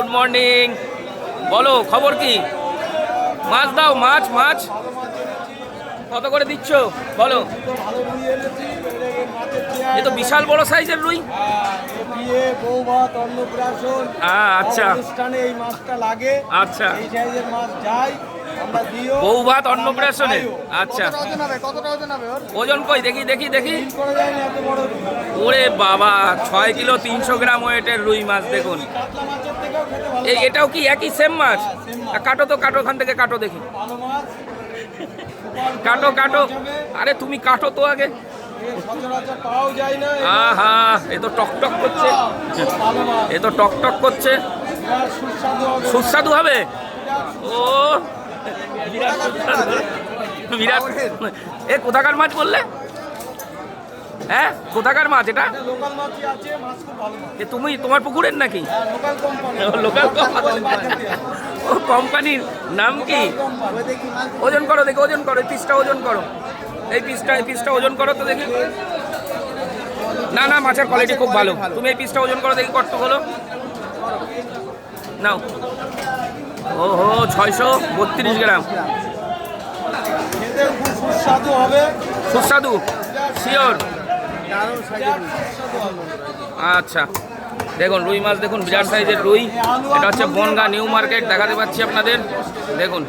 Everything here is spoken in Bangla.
Good morning. বলো খবর কি? মাছ দাও, মাছ মাছ কত করে দিচ্ছ বলো? এ তো বিশাল বড় সাইজের রুই। আচ্ছা এই মাছটা লাগে। আচ্ছা, এই সাইজের মাছ যায় আমরা দিও। বউ ভাত অন্নপ্রাশনে। আচ্ছা, কতটা ওজন হবে ওর? ওজন কই দেখি দেখি দেখি। করে যায় না এত বড়। ওরে বাবা, 6 কিলো 300 গ্রাম ওয়েটের রুই মাছ দেখুন। কাতলা মাছের থেকেও খেতে ভালো। এটাও কি একই সেম মাছ? কাটো তো, কাটো, ওখান থেকে কাটো দেখি। ভালো মাছ। কাটো কাটো, আরে তুমি কাটো তো আগে। সচরাচর পাওয়াও যায় না। আহা, এ তো টক টক করছে, ভালো মাছ। এ তো টক টক করছে। এবার সুস্বাদু হবে। সুস্বাদু হবে। ও বিরাট সুস্বাদু, বিরাট। এ কোথাকার মাছ বললে? হ্যাঁ, কোথাকার মাছ এটা? লোকাল মাছই আছে, মাছ খুব ভালো মাছ। এ তুমি তোমার পুকুরের নাকি? Local company. লোকাল ও কোম্পানির নাম কি? ওজন করো দেখি, ওজন করো, এই পিসটা ওজন করো, এই পিসটা ওজন করো তো দেখি। না না, মাছের কোয়ালিটি খুব ভালো। তুমি এই পিসটা ওজন করো দেখি কত হলো। নাও। ওহো, 632 গ্রাম। খেতে খুব সুস্বাদু হবে। সুস্বাদু শিওর। আচ্ছা, দেখুন রুই মাছ দেখুন, বিরাট সাইজের রুই। এটা হচ্ছে বনগাঁ নিউ মার্কেট, দেখাতে পাচ্ছি আপনাদের। দেখুন